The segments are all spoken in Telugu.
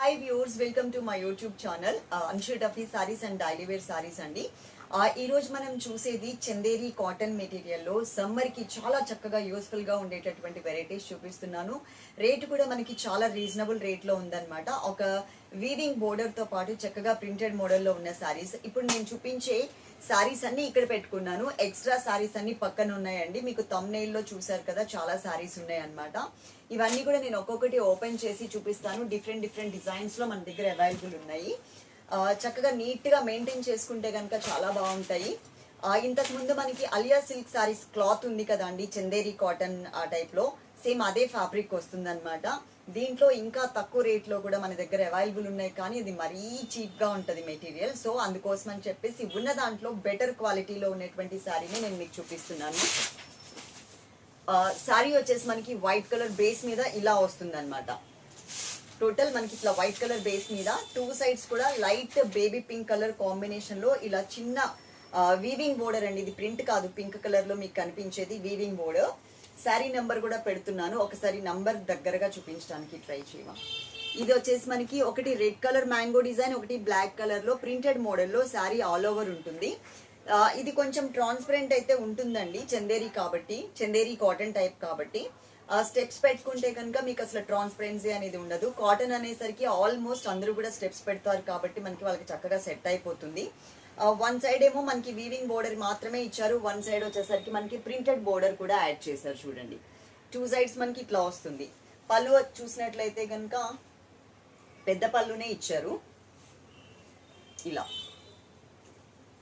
Hi viewers, welcome to my YouTube channel Anshu taffy saris and daily wear saris అండి. ఈ రోజు మనం చూసేది చందేరి కాటన్ మెటీరియల్లో సమ్మర్ కి చాలా చక్కగా యూస్ఫుల్ గా ఉండేటటువంటి వెరైటీస్ చూపిస్తున్నాను. రేట్ కూడా మనకి చాలా రీజనబుల్ రేట్ లో ఉందన్నమాట. ఒక వీవింగ్ బోర్డర్ తో పాటు చక్కగా ప్రింటెడ్ మోడల్లో ఉన్న సారీస్. ఇప్పుడు నేను చూపించే సారీస్ అన్ని ఇక్కడ పెట్టుకున్నాను. ఎక్స్ట్రా సారీస్ అన్ని పక్కన ఉన్నాయండి. మీకు థంబ్నెయిల్ లో చూసారు కదా, చాలా సారీస్ ఉన్నాయి అన్నమాట. ఇవన్నీ కూడా నేను ఒక్కొక్కటి ఓపెన్ చేసి చూపిస్తాను. డిఫరెంట్ డిఫరెంట్ డిజైన్స్ లో మన దగ్గర అవైలబుల్ ఉన్నాయి. చక్కగా నీట్ గా మెయింటైన్ చేసుకుంటే కనుక చాలా బాగుంటాయి. ఇంతకు ముందు మనకి అలియా సిల్క్ సారీస్ క్లాత్ ఉంది కదా అండి, చందేరి కాటన్ ఆ టైప్ లో సేమ్ అదే ఫ్యాబ్రిక్ వస్తుంది అనమాట. దీంట్లో ఇంకా తక్కువ రేట్ లో కూడా మన దగ్గర అవైలబుల్ ఉన్నాయి, కానీ ఇది మరీ చీప్ గా ఉంటది మెటీరియల్. సో అందుకోసం అని చెప్పేసి ఉన్న దాంట్లో బెటర్ క్వాలిటీలో ఉన్నటువంటి శారీని నేను మీకు చూపిస్తున్నాను. శారీ వచ్చేసి మనకి వైట్ కలర్ బేస్ మీద ఇలా వస్తుంది అనమాట. టోటల్ మనకి ఇట్లా వైట్ కలర్ బేస్ మీద టూ సైడ్స్ కూడా light baby pink colour combination లో ఇలా చిన్న వీవింగ్ బోర్డర్ అండి. ఇది ప్రింట్ కాదు, పింక్ కలర్ లో మీకు కనిపించేది వీవింగ్ బోర్డర్. శారీ నెంబర్ కూడా పెడుతున్నాను, ఒకసారి నంబర్ దగ్గరగా చూపించడానికి ట్రై చేయమా. ఇది వచ్చేసి మనకి ఒకటి రెడ్ కలర్ మ్యాంగో డిజైన్, ఒకటి బ్లాక్ కలర్ లో ప్రింటెడ్ మోడల్లో శారీ ఆల్ ఓవర్ ఉంటుంది. ఇది కొంచెం ట్రాన్స్పరెంట్ అయితే ఉంటుందండి, చందేరి కాబట్టి, చందేరి కాటన్ టైప్ కాబట్టి. స్టెప్స్ పెట్టుకుంటే కనుక మీకు అసలు ట్రాన్స్పరెన్సీ అనేది ఉండదు. కాటన్ అనేసరికి ఆల్మోస్ట్ అందరూ కూడా స్టెప్స్ పెడతారు కాబట్టి మనకి వాళ్ళకి చక్కగా సెట్ అయిపోతుంది. వన్ సైడ్ ఏమో మనకి వీవింగ్ బోర్డర్ మాత్రమే ఇచ్చారు, వన్ సైడ్ వచ్చేసరికి మనకి ప్రింటెడ్ బోర్డర్ కూడా యాడ్ చేశారు. చూడండి, టూ సైడ్స్ మనకి ఇట్లా వస్తుంది. పళ్ళు చూసినట్లయితే కనుక పెద్ద పళ్ళునే ఇచ్చారు. ఇలా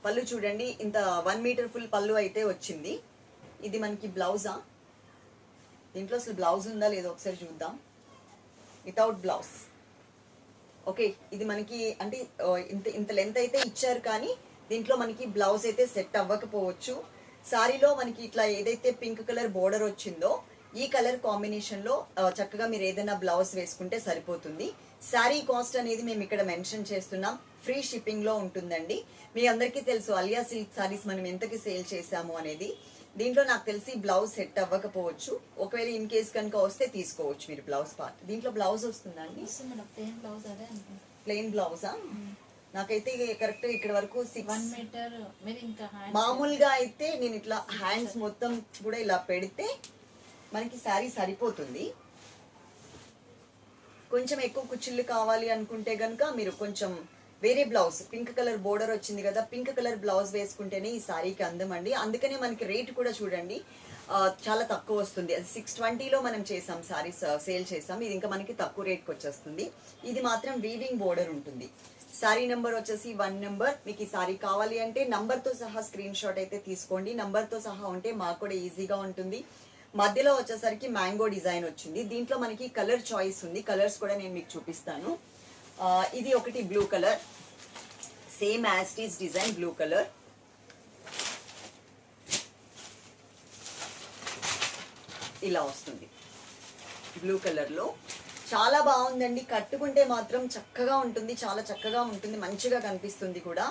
పళ్ళు చూడండి, ఇంత 1 మీటర్ ఫుల్ పళ్ళు అయితే వచ్చింది. ఇది మనకి బ్లౌజా, దీంట్లో అసలు బ్లౌజ్ ఉందా లేదో ఒకసారి చూద్దాం. Without blouse. ఓకే, ఇది మనకి అంటే ఇంత లెంత్ అయితే ఇచ్చారు, కానీ దీంట్లో మనకి బ్లౌజ్ అయితే సెట్ అవ్వకపోవచ్చు. సారీలో మనకి ఇట్లా ఏదైతే పింక్ కలర్ బోర్డర్ వచ్చిందో ఈ కలర్ కాంబినేషన్ లో చక్కగా మీరు ఏదైనా బ్లౌజ్ వేసుకుంటే సరిపోతుంది. శారీ కాస్ట్ అనేది మేము ఇక్కడ మెన్షన్ చేస్తున్నాం, ఫ్రీ షిప్పింగ్ లో ఉంటుందండి. మీ అందరికీ తెలుసు అలియా సిల్క్ సారీస్ మనం ఎంతకి సేల్ చేసాము అనేది. దీంట్లో నాకు తెలిసి బ్లౌజ్ సెట్ అవ్వకపోవచ్చు, ఒకవేళ ఇన్ కేస్ కనుక వస్తే తీసుకోవచ్చు మీరు బ్లౌజ్ పార్ట్. దీంట్లో బ్లౌజ్ వస్తుందండి, ప్లెయిన్ బ్లౌజా? నాకైతే కరెక్ట్ ఇక్కడ వరకు 1 మీటర్. మామూలుగా అయితే నేను ఇట్లా హ్యాండ్స్ మొత్తం కూడా ఇలా పెడితే మనకి శారీ సరిపోతుంది. కొంచెం ఎక్కువ కుచ్చిళ్ళు కావాలి అనుకుంటే గనుక మీరు కొంచెం వేరే బ్లౌజ్, పింక్ కలర్ బోర్డర్ వచ్చింది కదా, పింక్ కలర్ బ్లౌజ్ వేసుకుంటేనే ఈ శారీకి అందం అండి. అందుకనే మనకి రేట్ కూడా చూడండి చాలా తక్కువ వస్తుంది. అది 620లో మనం చేసాం, శారీస్ సేల్ చేసాం. ఇది ఇంకా మనకి తక్కువ రేట్కి వచ్చేస్తుంది. ఇది మాత్రం వీవింగ్ బోర్డర్ ఉంటుంది. శారీ నెంబర్ వచ్చేసి 1 నెంబర్. మీకు ఈ శారీ కావాలి అంటే నంబర్తో సహా స్క్రీన్ షాట్ అయితే తీసుకోండి. నంబర్తో సహా ఉంటే మాకు కూడా ఈజీగా ఉంటుంది. మధ్యలో వచ్చేసరికి మ్యాంగో డిజైన్ వచ్చింది. దీంట్లో మనకి కలర్ చాయిస్ ఉంది, కలర్స్ కూడా నేను మీకు చూపిస్తాను. ఇది ఒకటి blue colour, same as it is design blue colour. ఇలా వస్తుంది బ్లూ కలర్ లో, చాలా బాగుందండి. కట్టుకుంటే మాత్రం చక్కగా ఉంటుంది, చాలా చక్కగా ఉంటుంది, మంచిగా కనిపిస్తుంది కూడా.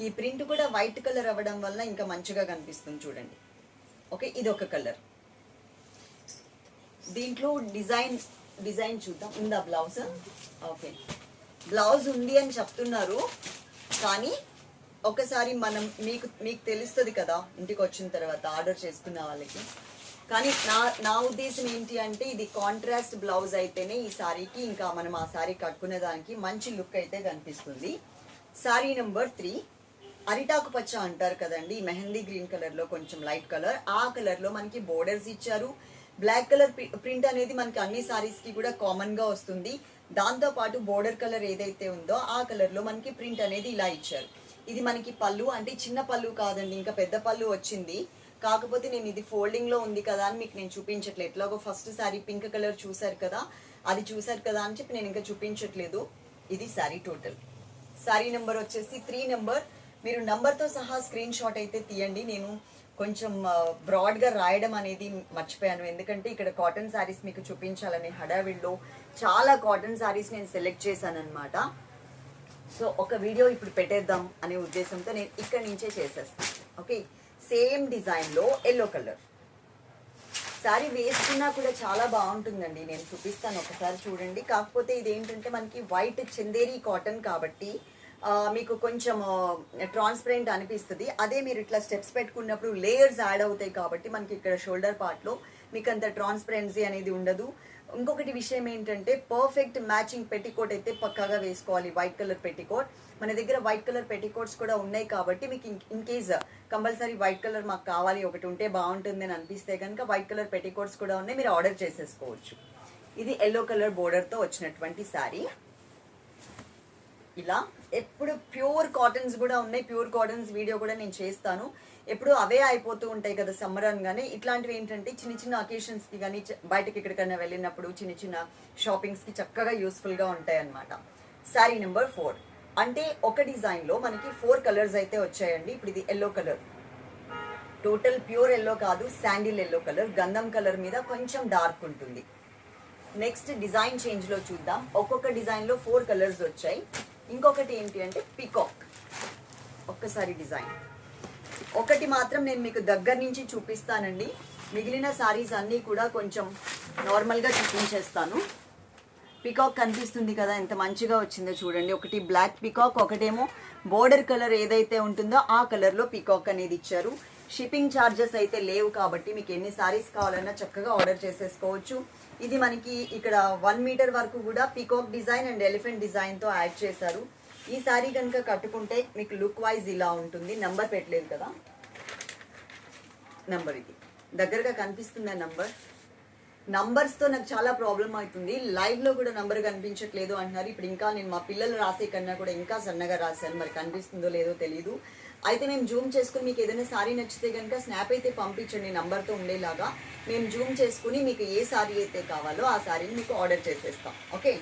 ఈ ప్రింట్ కూడా వైట్ కలర్ అవ్వడం వల్ల ఇంకా మంచిగా కనిపిస్తుంది చూడండి. ఓకే, ఇది ఒక కలర్. దీంట్లో డిజైన్ చూద్దాం. ఉందా బ్లౌజ్? ఓకే, బ్లౌజ్ ఉంది అని చెప్తున్నారు, కానీ ఒకసారి మనం మీకు తెలుస్తుంది కదా ఇంటికి వచ్చిన తర్వాత ఆర్డర్ చేసుకున్న వాళ్ళకి. కానీ నా ఉద్దేశం ఏంటి అంటే ఇది కాంట్రాస్ట్ బ్లౌజ్ అయితేనే ఈ శారీకి, ఇంకా మనం ఆ శారీ కట్టుకునే దానికి మంచి లుక్ అయితే కనిపిస్తుంది. శారీ నెంబర్ 3 అరిటాకు పచ్చ అంటారు కదండి, మెహందీ గ్రీన్ కలర్ లో కొంచెం లైట్ కలర్, ఆ కలర్ లో మనకి బోర్డర్స్ ఇచ్చారు. బ్లాక్ కలర్ ప్రింట్ అనేది మనకి అన్ని సారీస్ కి కూడా కామన్ గా వస్తుంది. దాంతో పాటు బోర్డర్ కలర్ ఏదైతే ఉందో ఆ కలర్ లో మనకి ప్రింట్ అనేది ఇలా ఇచ్చారు. ఇది మనకి పళ్ళు, అంటే చిన్న పళ్ళు కాదండి, ఇంకా పెద్ద పళ్ళు వచ్చింది. కాకపోతే నేను ఇది ఫోల్డింగ్ లో ఉంది కదా అని మీకు నేను చూపించట్లేదు. ఎట్లాగో ఫస్ట్ శారీ పింక్ కలర్ చూసారు కదా, అది చూసారు కదా అని చెప్పి నేను ఇంకా చూపించట్లేదు. ఇది శారీ టోటల్. శారీ నెంబర్ వచ్చేసి 3 నెంబర్. మీరు నంబర్తో సహా స్క్రీన్ షాట్ అయితే తీయండి. నేను కొంచెం బ్రాడ్గా రాయడం అనేది మర్చిపోయాను, ఎందుకంటే ఇక్కడ కాటన్ శారీస్ మీకు చూపించాలని హడావిడిలో చాలా కాటన్ శారీస్ నేను సెలెక్ట్ చేశాను అనమాట. సో ఒక వీడియో ఇప్పుడు పెట్టేద్దాం అనే ఉద్దేశంతో నేను ఇక్కడి నుంచే చేసేస్తాను. ఓకే, సేమ్ డిజైన్లో ఎల్లో కలర్. శారీ వేసుకున్నా కూడా చాలా బాగుంటుందండి. నేను చూపిస్తాను ఒకసారి చూడండి. కాకపోతే ఇది ఏంటంటే మనకి వైట్ చందేరి కాటన్ కాబట్టి మీకు కొంచెం ట్రాన్స్పరెంట్ అనిపిస్తుంది. అదే మీరు ఇట్లా స్టెప్స్ పెట్టుకున్నప్పుడు లేయర్స్ యాడ్ అవుతాయి కాబట్టి మనకి ఇక్కడ షోల్డర్ పార్ట్లో మీకు అంత ట్రాన్స్పరెన్సీ అనేది ఉండదు. ఇంకొకటి విషయం ఏంటంటే పర్ఫెక్ట్ మ్యాచింగ్ పెట్టికోట్ అయితే పక్కాగా వేసుకోవాలి. వైట్ కలర్ పెట్టికోట్ మన దగ్గర వైట్ కలర్ పెట్టికోట్స్ కూడా ఉన్నాయి కాబట్టి మీకు in case compulsory white colour మాకు కావాలి ఒకటి ఉంటే బాగుంటుంది అని అనిపిస్తే కనుక వైట్ కలర్ పెట్టికోట్స్ కూడా ఉన్నాయి, మీరు ఆర్డర్ చేసేసుకోవచ్చు. ఇది ఎల్లో కలర్ బోర్డర్తో వచ్చినటువంటి శారీ. ఇలా ఎప్పుడు ప్యూర్ కాటన్స్ కూడా ఉన్నాయి. ప్యూర్ కాటన్స్ వీడియో కూడా నేను చేస్తాను. ఎప్పుడు అవే అయిపోతూ ఉంటాయి కదా సమ్మర్ అనగానే. ఇట్లాంటివి ఏంటంటే చిన్న చిన్న అకేషన్స్కి కానీ బయటకి ఎక్కడికైనా వెళ్ళినప్పుడు చిన్న చిన్న షాపింగ్స్కి చక్కగా యూస్ఫుల్గా ఉంటాయి అన్నమాట. శారీ నెంబర్ 4 అంటే ఒక డిజైన్లో మనకి 4 కలర్స్ అయితే వచ్చాయండి. ఇప్పుడు ఇది yellow colour, total pure yellow కాదు, శాండిల్ ఎల్లో కలర్, గంధం కలర్ మీద కొంచెం డార్క్ ఉంటుంది. నెక్స్ట్ డిజైన్ చేంజ్లో చూద్దాం. ఒక్కొక్క డిజైన్లో 4 కలర్స్ వచ్చాయి. ఇంకొకటి ఏంటి అంటే పికాక్. ఒక్కసారి డిజైన్ ఒకటి మాత్రం నేను మీకు దగ్గర నుంచి చూపిస్తానండి. మిగిలిన సారీస్ అన్నీ కూడా కొంచెం నార్మల్గా చూపించేస్తాను. పికాక్ కనిపిస్తుంది కదా ఎంత మంచిగా వచ్చిందో చూడండి. ఒకటి బ్లాక్ పికాక్, ఒకటేమో బోర్డర్ కలర్ ఏదైతే ఉంటుందో ఆ కలర్లో పికాక్ అనేది ఇచ్చారు. షిప్పింగ్ ఛార్జెస్ అయితే లేవు కాబట్టి మీకు ఎన్ని సారీస్ కావాలన్నా చక్కగా ఆర్డర్ చేసేసుకోవచ్చు. ఇది మనకి ఇక్కడ 1 మీటర్ వరకు కూడా పికాక్ డిజైన్ అండ్ ఎలిఫెంట్ డిజైన్తో యాడ్ చేశారు. ఈ సారీ కనుక కట్టుకుంటే మీకు లుక్ వైజ్ ఇలా ఉంటుంది. నంబర్ పెట్టలేదు కదా, నంబర్ ఇది దగ్గరగా కనిపిస్తుందా నంబర్? నంబర్స్తో నాకు చాలా ప్రాబ్లం అవుతుంది. లైవ్లో కూడా నంబర్ కనిపించట్లేదు అంటున్నారు. ఇప్పుడు ఇంకా నేను మా పిల్లలు రాసే కన్నా కూడా ఇంకా సన్నగా రాశాను, మరి కనిపిస్తుందో లేదో తెలీదు. అయితే మేము జూమ్ చేసుకుని మీకు ఏదైనా సారీ నచ్చితే కనుక స్నాప్ అయితే పంపించండి నంబర్తో ఉండేలాగా. మేము జూమ్ చేసుకుని మీకు ఏ సారీ అయితే కావాలో ఆ సారీని మీకు ఆర్డర్ చేసేస్తాం. ఓకే,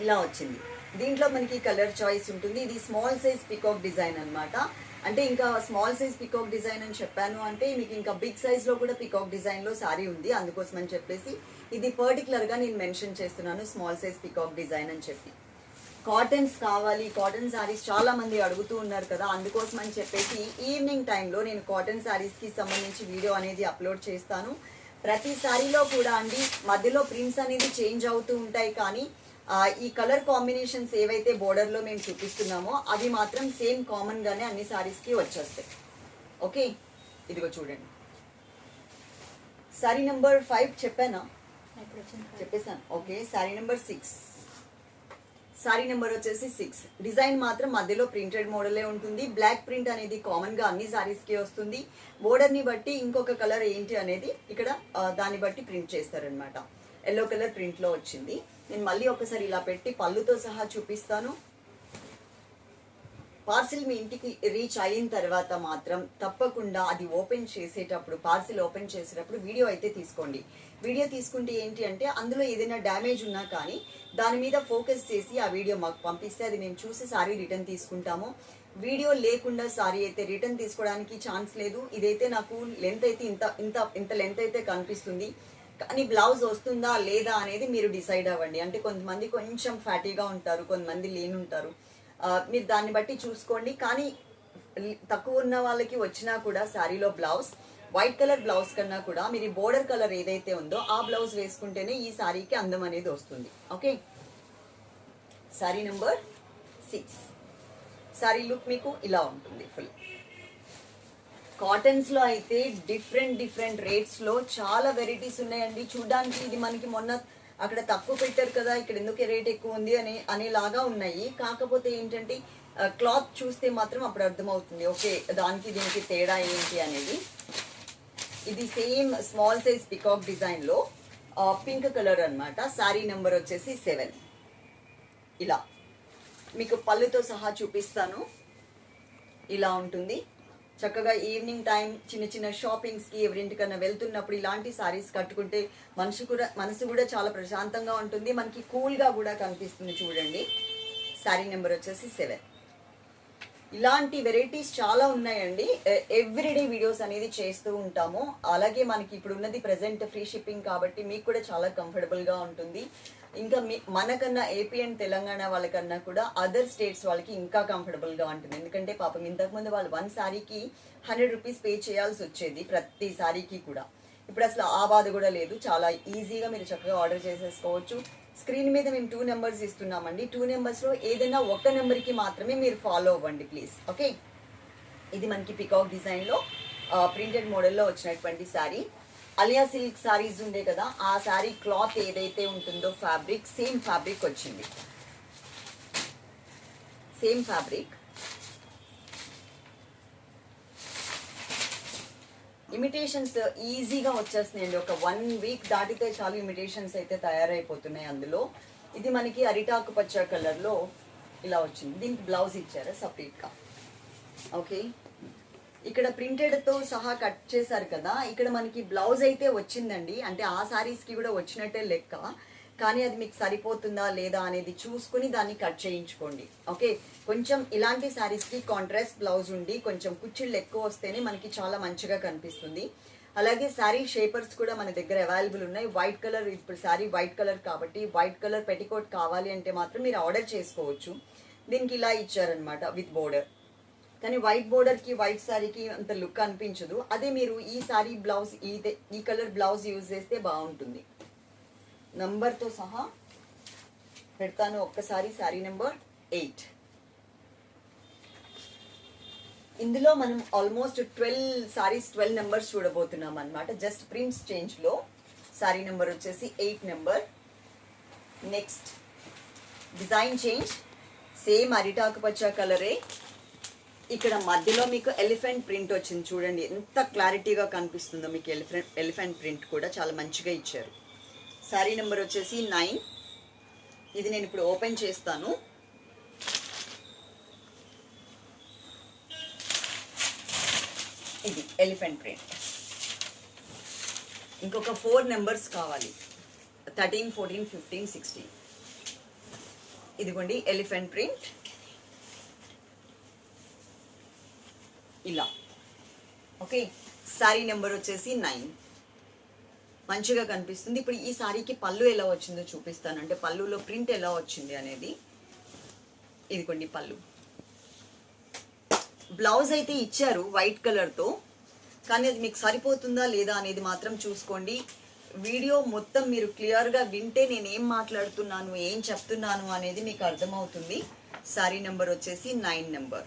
ఇలా వచ్చింది. దీంట్లో మనకి కలర్ చాయిస్ ఉంటుంది. ఇది స్మాల్ సైజ్ పికాక్ డిజైన్ అనమాట. అంటే ఇంకా స్మాల్ సైజ్ పికాక్ డిజైన్ అని చెప్పాను అంటే మీకు ఇంకా బిగ్ సైజ్లో కూడా పికాక్ డిజైన్లో సారీ ఉంది. అందుకోసం అని చెప్పేసి ఇది పర్టికులర్గా నేను మెన్షన్ చేస్తున్నాను స్మాల్ సైజ్ పికాక్ డిజైన్ అని చెప్పి. కాటన్స్ కావాలి, కాటన్ శారీస్ చాలా మంది అడుగుతూ ఉన్నారు కదా, అందుకోసం అని చెప్పేసి ఈవినింగ్ టైంలో నేను కాటన్ శారీస్కి సంబంధించి వీడియో అనేది అప్లోడ్ చేస్తాను. ప్రతి శారీలో కూడా అండి మధ్యలో ప్రింట్స్ అనేది చేంజ్ అవుతూ ఉంటాయి, కానీ ఈ కలర్ కాంబినేషన్స్ ఏవైతే బోర్డర్లో మేము చూపిస్తున్నామో అవి మాత్రం సేమ్ కామన్గానే అన్ని శారీస్కి వచ్చేస్తాయి. ఓకే, ఇదిగో చూడండి. శారీ నెంబర్ 5 చెప్పానా? చెప్పేసాను. Okay, sari number 6. Sari number వచ్చేసి 6. డిజైన్ మాత్రం మధ్యలో ప్రింటెడ్ మోడలే ఉంటుంది. బ్లాక్ ప్రింట్ అనేది కామన్గా అన్ని శారీస్కి వస్తుంది. బోర్డర్ని బట్టి ఇంకొక కలర్ ఏంటి అనేది ఇక్కడ దాన్ని బట్టి ప్రింట్ చేస్తారనమాట. ఎల్లో కలర్ ప్రింట్లో వచ్చింది. నేను మళ్ళీ ఒకసారి ఇలా పెట్టి పళ్ళుతో సహా చూపిస్తాను. పార్సిల్ మీ ఇంటికి రీచ్ అయిన తర్వాత మాత్రం తప్పకుండా అది ఓపెన్ చేసేటప్పుడు, పార్సిల్ ఓపెన్ చేసేటప్పుడు వీడియో అయితే తీసుకోండి. వీడియో తీసుకుంటే ఏంటి అంటే అందులో ఏదైనా డ్యామేజ్ ఉన్నా కానీ దాని మీద ఫోకస్ చేసి ఆ వీడియో మాకు పంపిస్తే అది మేము చూసి సారీ రిటర్న్ తీసుకుంటాము. వీడియో లేకుండా సారీ అయితే రిటర్న్ తీసుకోవడానికి ఛాన్స్ లేదు. ఇదైతే నాకు లెంత్ అయితే ఇంత లెంత్ అయితే కనిపిస్తుంది, కానీ బ్లౌజ్ వస్తుందా లేదా అనేది మీరు డిసైడ్ అవ్వండి. అంటే కొంతమంది కొంచెం ఫ్యాటీగా ఉంటారు, కొంతమంది లేని ఉంటారు. మీరు దాన్ని బట్టి చూసుకోండి. కానీ తక్కువ ఉన్న వాళ్ళకి వచ్చినా కూడా శారీలో బ్లౌజ్ వైట్ కలర్ బ్లౌజ్ కన్నా కూడా మీరు బోర్డర్ కలర్ ఏదైతే ఉందో ఆ బ్లౌజ్ వేసుకుంటేనే ఈ శారీకి అందం అనేది వస్తుంది. Okay, sari number 6. Sari look మీకు ఇలా ఉంటుంది. ఫుల్ కాటన్స్లో అయితే డిఫరెంట్ రేట్స్లో చాలా వెరైటీస్ ఉన్నాయండి. చూడడానికి ఇది మనకి మొన్న అక్కడ తక్కువ పెట్టారు కదా, ఇక్కడ ఎందుకు రేట్ ఎక్కువ ఉంది అనేలాగా ఉన్నాయి. కాకపోతే ఏంటంటే క్లాత్ చూస్తే మాత్రం అప్పుడు అర్థమవుతుంది ఓకే దానికి దీనికి తేడా ఏంటి అనేది. ఇది సేమ్ స్మాల్ సైజ్ పికాక్ డిజైన్లో పింక్ కలర్ అనమాట. శారీ నెంబర్ వచ్చేసి 7. ఇలా మీకు పళ్ళుతో సహా చూపిస్తాను. ఇలా ఉంటుంది. చక్కగా ఈవినింగ్ టైం చిన్న చిన్న షాపింగ్స్కి ఎవరింటికన్నా వెళ్తున్నప్పుడు ఇలాంటి సారీస్ కట్టుకుంటే మనసు కూడా చాలా ప్రశాంతంగా ఉంటుంది, మనకి కూల్గా కూడా కనిపిస్తుంది. చూడండి, శారీ నెంబర్ వచ్చేసి 7. ఇలాంటి వెరైటీస్ చాలా ఉన్నాయండి. ఎవ్రీడే వీడియోస్ అనేది చేస్తూ ఉంటాము. అలాగే మనకి ఇప్పుడు ఉన్నది ప్రెసెంట్ ఫ్రీ షిప్పింగ్ కాబట్టి మీకు కూడా చాలా కంఫర్టబుల్గా ఉంటుంది. ఇంకా మనకన్నా ఏపీ అండ్ తెలంగాణ వాళ్ళకన్నా కూడా అదర్ స్టేట్స్ వాళ్ళకి ఇంకా కంఫర్టబుల్గా ఉంటుంది. ఎందుకంటే పాపం ఇంతకుముందు వాళ్ళు 1 శారీకి 100 రూపీస్ పే చేయాల్సి వచ్చేది ప్రతి శారీకి కూడా. ఇప్పుడు అసలు ఆ బాధ కూడా లేదు. చాలా ఈజీగా మీరు చక్కగా ఆర్డర్ చేసేసుకోవచ్చు. స్క్రీన్ మీద మేము 2 నెంబర్స్ ఇస్తున్నామండి. 2 నెంబర్స్లో ఏదైనా ఒక నెంబర్కి మాత్రమే మీరు ఫాలో అవ్వండి ప్లీజ్. ఓకే, ఇది మనకి పికాక్ డిజైన్లో ప్రింటెడ్ మోడల్లో వచ్చినటువంటి శారీ. అలియా సిల్క్ శారీస్ ఉండే కదా, ఆ శారీ క్లాత్ ఏదైతే ఉంటుందో ఫ్యాబ్రిక్, సేమ్ ఫ్యాబ్రిక్ వచ్చింది. Same fabric. ఇమిటేషన్స్ ఈజీగా వచ్చేస్తున్నాయండి. ఒక 1 వీక్ దాటితే చాలు ఇమిటేషన్స్ అయితే తయారైపోతున్నాయి అందులో. ఇది మనకి అరిటాకు పచ్చ కలర్లో ఇలా వచ్చింది. దీనికి బ్లౌజ్ ఇచ్చారు సపరేట్గా. ఓకే, ఇక్కడ ప్రింటెడ్తో సహా కట్ చేశారు కదా, ఇక్కడ మనకి బ్లౌజ్ అయితే వచ్చిందండి. అంటే ఆ శారీస్కి కూడా వచ్చినట్టే లెక్క, కానీ అది మీకు సరిపోతుందా లేదా అనేది చూసుకుని దాన్ని కట్ చేయించుకోండి. ఓకే, కొంచెం ఇలాంటి శారీస్కి కాంట్రాస్ట్ బ్లౌజ్ ఉండి కొంచెం కుచ్చిళ్ళు ఎక్కువ వస్తేనే మనకి చాలా మంచిగా కనిపిస్తుంది. అలాగే శారీ షేపర్స్ కూడా మన దగ్గర అవైలబుల్ ఉన్నాయి. వైట్ కలర్, ఇప్పుడు శారీ వైట్ కలర్ కాబట్టి వైట్ కలర్ పెట్టికోట్ కావాలి అంటే మాత్రం మీరు ఆర్డర్ చేసుకోవచ్చు. దీనికి ఇలా ఇచ్చారనమాట విత్ బోర్డర్. కానీ వైట్ బోర్డర్కి వైట్ శారీకి అంత లుక్ అనిపించదు. అదే మీరు ఈ శారీ బ్లౌజ్ ఈ కలర్ బ్లౌజ్ యూజ్ చేస్తే బాగుంటుంది. నంబర్తో సహా పెడతాను ఒక్కసారి. శారీ నెంబర్ 8. ఇందులో మనం ఆల్మోస్ట్ 12 సారీస్ 12 నెంబర్స్ చూడబోతున్నాం అనమాట. జస్ట్ ప్రింట్స్ చేంజ్లో. శారీ నెంబర్ వచ్చేసి 8 number. Next design change, same అరిటాకు పచ్చ కలరే. ఇక్కడ మధ్యలో మీకు ఎలిఫెంట్ ప్రింట్ వచ్చింది చూడండి, ఎంత క్లారిటీగా కనిపిస్తుందో మీకు. ఎలిఫెంట్ ప్రింట్ కూడా చాలా మంచిగా ఇచ్చారు. శారీ నెంబర్ వచ్చేసి 9. ఇది నేను ఇప్పుడు ఓపెన్ చేస్తాను. ఇది ఎలిఫెంట్ ప్రింట్. ఇంకొక 4 నెంబర్స్ కావాలి. 13, 14, 15, 16. ఇదిగోండి ఎలిఫెంట్ ప్రింట్ ఇలా. ఓకే, శారీ నెంబర్ వచ్చేసి 9. మంచిగా కనిపిస్తుంది. ఇప్పుడు ఈ శారీకి పళ్ళు ఎలా వచ్చిందో చూపిస్తాను, అంటే పళ్ళులో ప్రింట్ ఎలా వచ్చింది అనేది. ఇదిగోండి పళ్ళు. బ్లౌజ్ అయితే ఇచ్చారు వైట్ కలర్తో, కానీ అది మీకు సరిపోతుందా లేదా అనేది మాత్రం చూసుకోండి. వీడియో మొత్తం మీరు క్లియర్గా వింటే నేను ఏం మాట్లాడుతున్నాను, ఏం చెప్తున్నాను అనేది మీకు అర్థమవుతుంది. శారీ నెంబర్ వచ్చేసి 9 నెంబర్.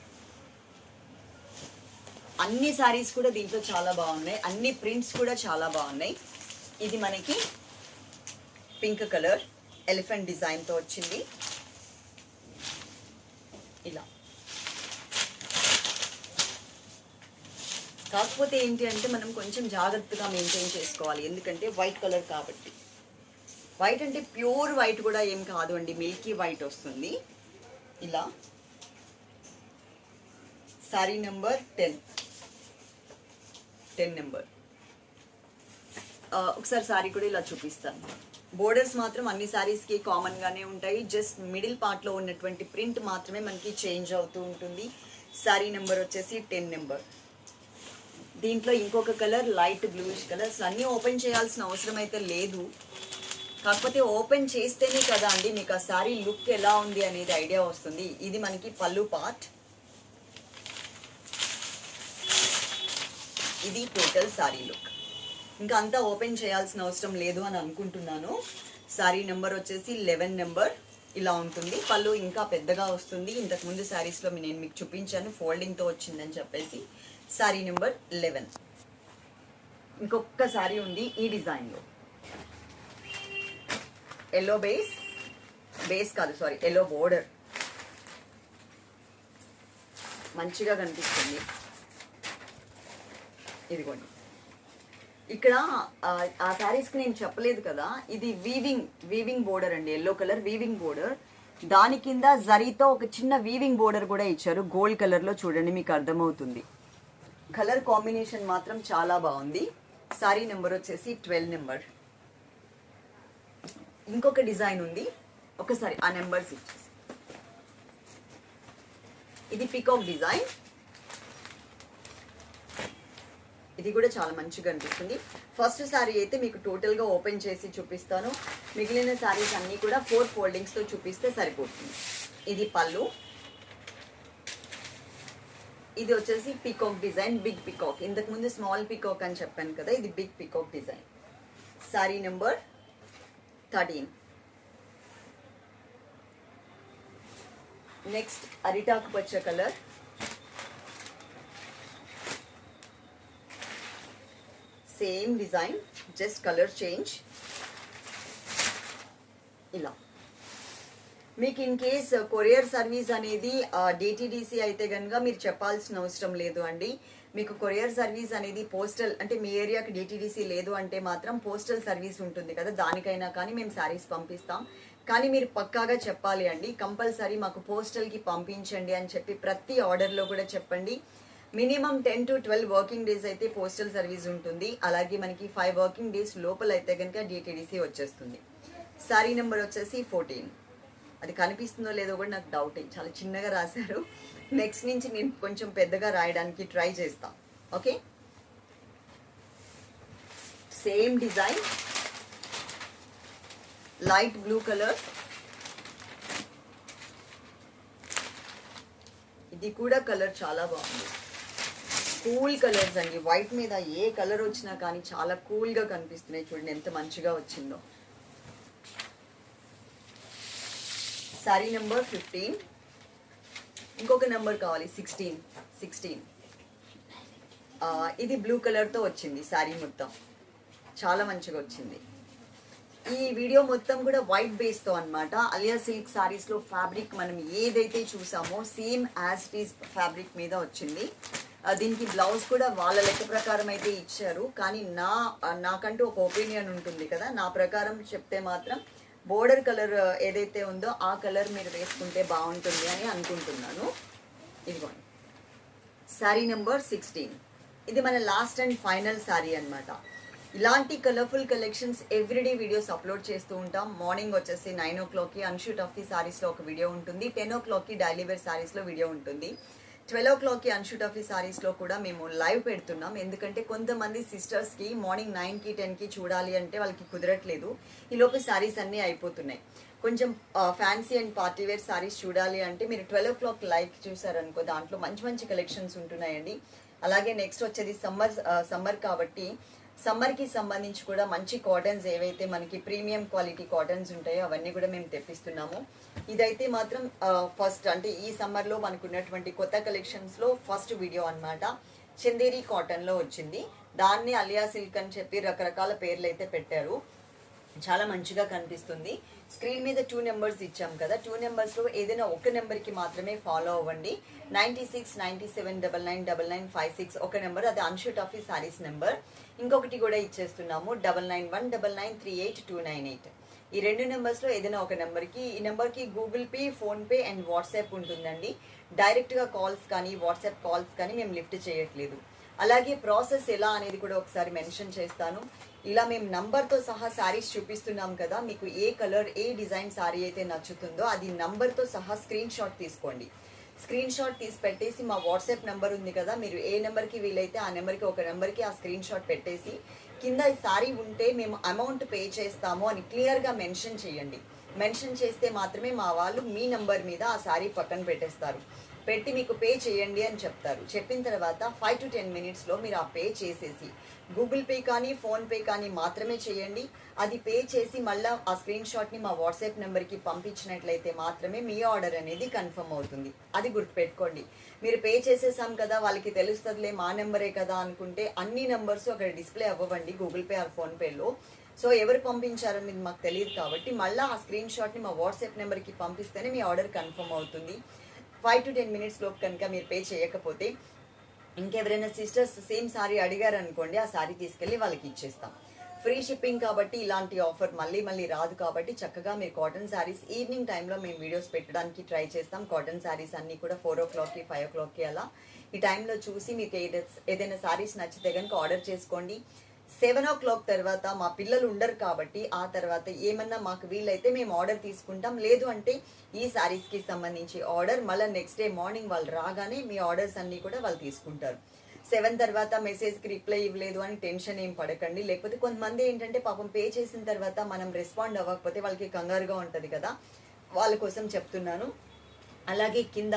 అన్ని శారీస్ కూడా దీంట్లో చాలా బాగున్నాయి, అన్ని ప్రింట్స్ కూడా చాలా బాగున్నాయి. ఇది మనకి పింక్ కలర్ ఎలిఫెంట్ డిజైన్తో వచ్చింది ఇలా. కాకపోతే ఏంటి అంటే మనం కొంచెం జాగ్రత్తగా మెయింటైన్ చేసుకోవాలి, ఎందుకంటే వైట్ కలర్ కాబట్టి. వైట్ అంటే ప్యూర్ వైట్ కూడా ఏం కాదు అండి, మిల్కీ వైట్ వస్తుంది ఇలా. Sari number 10 number. ఒకసారి శారీ కూడా ఇలా చూపిస్తాను. బోర్డర్స్ మాత్రం అన్ని శారీస్కి కామన్గానే ఉంటాయి, జస్ట్ మిడిల్ పార్ట్లో ఉన్నటువంటి ప్రింట్ మాత్రమే మనకి చేంజ్ అవుతూ ఉంటుంది. శారీ నెంబర్ వచ్చేసి 10 నెంబర్. దీంట్లో ఇంకొక కలర్ లైట్ బ్లూయిష్ కలర్. అసలు అన్నీ ఓపెన్ చేయాల్సిన అవసరం అయితే లేదు, కాకపోతే ఓపెన్ చేస్తేనే కదా అండి మీకు ఆ శారీ లుక్ ఎలా ఉంది అనేది ఐడియా వస్తుంది. ఇది మనకి పళ్ళు పార్ట్, ఇది టోటల్ శారీ లుక్. ఇంకా అంతా ఓపెన్ చేయాల్సిన అవసరం లేదు అని అనుకుంటున్నాను. శారీ నెంబర్ వచ్చేసి 11 నెంబర్. ఇలా ఉంటుంది. పళ్ళు ఇంకా పెద్దగా వస్తుంది. ఇంతకుముందు శారీస్లో నేను మీకు చూపించాను ఫోల్డింగ్తో వచ్చిందని చెప్పేసి. శారీ నెంబర్ 11. ఇంకొక శారీ ఉంది ఈ డిజైన్లో. ఎల్లో బేస్ కాదు సారీ, ఎల్లో బోర్డర్ మంచిగా కనిపిస్తుంది. ఇదిగోండి ఇక్కడ ఆ శారీస్కి నేను చెప్పలేదు కదా, ఇది వీవింగ్ బోర్డర్ అండి, ఎల్లో కలర్ వీవింగ్ బోర్డర్. దాని కింద జరీతో ఒక చిన్న వీవింగ్ బోర్డర్ కూడా ఇచ్చారు గోల్డ్ కలర్లో. చూడండి మీకు అర్థమవుతుంది. కలర్ కాంబినేషన్ మాత్రం చాలా బాగుంది. శారీ నెంబర్ వచ్చేసి 12 నెంబర్. ఇంకొక డిజైన్ ఉంది, ఒకసారి ఆ నెంబర్స్ ఇచ్చేసి. ఇది పికాక్ డిజైన్. ఇది కూడా చాలా మంచిగా అనిపిస్తుంది. ఫస్ట్ శారీ అయితే మీకు టోటల్గా ఓపెన్ చేసి చూపిస్తాను. మిగిలిన శారీస్ అన్నీ కూడా 4 ఫోల్డింగ్స్తో చూపిస్తే సరిపోతుంది. ఇది పళ్ళు, ఇది వచ్చేసి పికాక్ డిజైన్, బిగ్ పికాక్. ఇంతకు ముందు స్మాల్ పికాక్ అని చెప్పాను కదా, ఇది big peacock design. Sari number 13. Next అరిటాకు పచ్చ colour, same design, just colour change. ఇలా మీకు ఇన్ కేస్ కొరియర్ సర్వీస్ అనేది డిటిడిసి అయితే కనుక మీరు చెప్పాల్సిన అవసరం లేదు అండి. మీకు కొరియర్ సర్వీస్ అనేది పోస్టల్ అంటే మీ ఏరియాకి డిటిడిసి లేదు అంటే మాత్రం పోస్టల్ సర్వీస్ ఉంటుంది కదా, దానికైనా కానీ మేము శారీస్ పంపిస్తాం. కానీ మీరు పక్కాగా చెప్పాలి అండి, కంపల్సరీ మాకు పోస్టల్కి పంపించండి అని చెప్పి ప్రతి ఆర్డర్లో కూడా చెప్పండి. మినిమం 10 to 12 వర్కింగ్ డేస్ అయితే పోస్టల్ సర్వీస్ ఉంటుంది. అలాగే మనకి 5 వర్కింగ్ డేస్ లోపల అయితే కనుక డిటిడిసి వచ్చేస్తుంది. సారీ నెంబర్ వచ్చేసి 14. అది కనిపిస్తుందో లేదో కూడా నాకు డౌట్, చాలా చిన్నగా రాశారు. నెక్స్ట్ నుంచి నేను కొంచెం పెద్దగా రాయడానికి ట్రై చేస్తా. Okay, same design, light blue colour. ఇది కూడా కలర్ చాలా బాగుంది, కూల్ కలర్స్ అండి. వైట్ మీద ఏ కలర్ వచ్చినా కానీ చాలా కూల్గా కనిపిస్తున్నాయి. చూడండి ఎంత మంచిగా వచ్చిందో. Sorry number 15. ఇంకొక నెంబర్ కావాలి, 16. ఇది బ్లూ కలర్తో వచ్చింది సారీ మొత్తం, చాలా మంచిగా వచ్చింది. ఈ వీడియో మొత్తం కూడా వైట్ బేస్తో అనమాట. అలియా సిల్క్ సారీస్లో ఫ్యాబ్రిక్ మనం ఏదైతే చూసామో same as it is fabric మీద వచ్చింది. దీనికి బ్లౌజ్ కూడా వాళ్ళ లెక్క ప్రకారం అయితే ఇచ్చారు. కానీ నాకంటూ ఒక ఒపీనియన్ ఉంటుంది కదా, నా ప్రకారం చెప్తే మాత్రం బోర్డర్ కలర్ ఏదైతే ఉందో ఆ కలర్ మీరు వేసుకుంటే బాగుంటుంది అని అనుకుంటున్నాను. ఇదిగోండి శారీ నెంబర్ 16. ఇది మన లాస్ట్ అండ్ ఫైనల్ శారీ అనమాట. ఇలాంటి colourful collections everyday videos upload చేస్తూ ఉంటాం. మార్నింగ్ వచ్చేసి 9 o'clockకి అన్షు టఫీ సారీస్లో ఒక వీడియో ఉంటుంది, 10 o'clockకి డైలీ వేర్ సారీస్లో వీడియో ఉంటుంది, 12 o'clockకి అన్షు టఫీ సారీస్లో కూడా మేము లైవ్ పెడుతున్నాం. ఎందుకంటే కొంతమంది సిస్టర్స్కి మార్నింగ్ 9కి 10కి చూడాలి అంటే వాళ్ళకి కుదరట్లేదు, ఈలోపు సారీస్ అన్నీ అయిపోతున్నాయి. కొంచెం fancy and party wear saris చూడాలి అంటే మీరు 12 o'clock లైవ్ చూసారనుకో, దాంట్లో మంచి మంచి కలెక్షన్స్ ఉంటున్నాయండి. అలాగే నెక్స్ట్ వచ్చేది సమ్మర్ కాబట్టి సమ్మర్కి సంబంధించి కూడా మంచి కాటన్స్ ఏవైతే మనకి ప్రీమియం క్వాలిటీ కాటన్స్ ఉంటాయో అవన్నీ కూడా మేము తెప్పిస్తున్నాము. ఇదైతే మాత్రం ఫస్ట్ అంటే ఈ సమ్మర్లో మనకు ఉన్నటువంటి కొత్త కలెక్షన్స్లో ఫస్ట్ వీడియో అనమాట. చందేరి కాటన్లో వచ్చింది, దాన్ని అలియా సిల్క్ అని చెప్పి రకరకాల పేర్లు అయితే పెట్టారు. చాలా మంచిగా కనిపిస్తుంది. స్క్రీన్ మీద 2 నెంబర్స్ ఇచ్చాం కదా, 2 నెంబర్స్లో ఏదైనా ఒక నెంబర్కి మాత్రమే ఫాలో అవ్వండి. 96 97 99 99 56 ఒక నెంబర్, అది అన్షు టఫీ సారీస్ నెంబర్. ఇంకొకటి కూడా ఇచ్చేస్తున్నాము 9919993828. ఈ 2 నెంబర్స్లో ఏదైనా ఒక నెంబర్కి, ఈ నెంబర్కి Google pay, PhonePe and WhatsApp ఉంటుందండి. డైరెక్ట్గా కాల్స్ కానీ వాట్సాప్ కాల్స్ కానీ మేము లిఫ్ట్ చేయట్లేదు. అలాగే ప్రాసెస్ ఎలా అనేది కూడా ఒకసారి మెన్షన్ చేస్తాను. ఇలా మేము నంబర్తో సహా శారీస్ చూపిస్తున్నాం కదా, మీకు ఏ కలర్ ఏ డిజైన్ శారీ అయితే నచ్చుతుందో అది నంబర్తో సహా స్క్రీన్ షాట్ తీసుకోండి. స్క్రీన్ షాట్ తీసి పెట్టేసి మా వాట్సాప్ నెంబర్ ఉంది కదా, మీరు ఏ నెంబర్కి వీలైతే ఆ నెంబర్కి ఒక నెంబర్కి ఆ స్క్రీన్ షాట్ పెట్టేసి కింద ఈ శారీ ఉంటే మేము అమౌంట్ పే చేస్తాము అని క్లియర్గా మెన్షన్ చేయండి. మెన్షన్ చేస్తే మాత్రమే మా వాళ్ళు మీ నెంబర్ మీద ఆ శారీ పక్కన పెట్టేస్తారు, పెట్టి మీకు పే చేయండి అని చెప్తారు. చెప్పిన తర్వాత 5 to 10 minutesలో మీరు ఆ పే చేసేసి గూగుల్ పే కానీ ఫోన్పే కానీ మాత్రమే చేయండి. అది పే చేసి మళ్ళీ ఆ స్క్రీన్ షాట్ని మా వాట్సాప్ నెంబర్కి పంపించినట్లయితే మాత్రమే మీ ఆర్డర్ అనేది కన్ఫర్మ్ అవుతుంది. అది గుర్తుపెట్టుకోండి. మీరు పే చేసేసాం కదా వాళ్ళకి తెలుస్తుందిలే మా నెంబరే కదా అనుకుంటే అన్ని నెంబర్స్ అక్కడ డిస్ప్లే అవ్వండి గూగుల్ పే ఆర్ ఫోన్పేలో. సో ఎవరు పంపించారనేది మాకు తెలియదు కాబట్టి మళ్ళీ ఆ స్క్రీన్ షాట్ని మా వాట్సాప్ నెంబర్కి పంపిస్తేనే మీ ఆర్డర్ కన్ఫర్మ్ అవుతుంది. 5 to 10 minutes లోపు కనుక మీరు పే చేయకపోతే ఇంకెవరైనా సిస్టర్స్ సేమ్ సారీ అడిగారు అనుకోండి, ఆ సారీ తీసుకెళ్ళి వాళ్ళకి ఇచ్చేస్తాం. ఫ్రీ షిప్పింగ్ కాబట్టి ఇలాంటి ఆఫర్ మళ్ళీ రాదు. కాబట్టి చక్కగా మీరు కాటన్ శారీస్ ఈవినింగ్ టైంలో మేము వీడియోస్ పెట్టడానికి ట్రై చేస్తాం. కాటన్ శారీస్ అన్నీ కూడా 4 o'clockకి 5 o'clockకి అలా ఈ టైంలో చూసి మీకు ఏదైనా శారీస్ నచ్చితే కనుక ఆర్డర్ చేసుకోండి. 7 o'clock తర్వాత మా పిల్లలు ఉండరు కాబట్టి ఆ తర్వాత ఏమన్నా మాకు వీలైతే మేము ఆర్డర్ తీసుకుంటాం. లేదు అంటే ఈ శారీస్కి సంబంధించి ఆర్డర్ మళ్ళీ నెక్స్ట్ డే మార్నింగ్ వాళ్ళు రాగానే మీ ఆర్డర్స్ అన్నీ కూడా వాళ్ళు తీసుకుంటారు. 7 తర్వాత మెసేజ్కి రిప్లై ఇవ్వలేదు అని టెన్షన్ ఏం పడకండి. లేకపోతే కొంతమంది ఏంటంటే పాపం పే చేసిన తర్వాత మనం రెస్పాండ్ అవ్వకపోతే వాళ్ళకి కంగారుగా ఉంటుంది కదా, వాళ్ళ కోసం చెప్తున్నాను. అలాగే కింద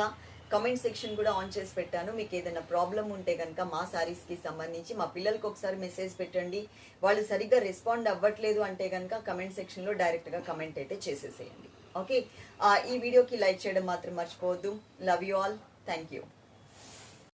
కమెంట్ సెక్షన్ కూడా ఆన్ చేసి పెట్టాను. మీకు ఏదైనా ప్రాబ్లం ఉంటే కనుక మా శారీస్కి సంబంధించి మా పిల్లలకి ఒకసారి మెసేజ్ పెట్టండి. వాళ్ళు సరిగ్గా రెస్పాండ్ అవ్వట్లేదు అంటే కనుక కమెంట్ సెక్షన్లో డైరెక్ట్గా కమెంట్ అయితే చేసేసేయండి. ఓకే, ఈ వీడియోకి లైక్ చేయడం మాత్రం మర్చిపోవద్దు. Love you all. Thank you.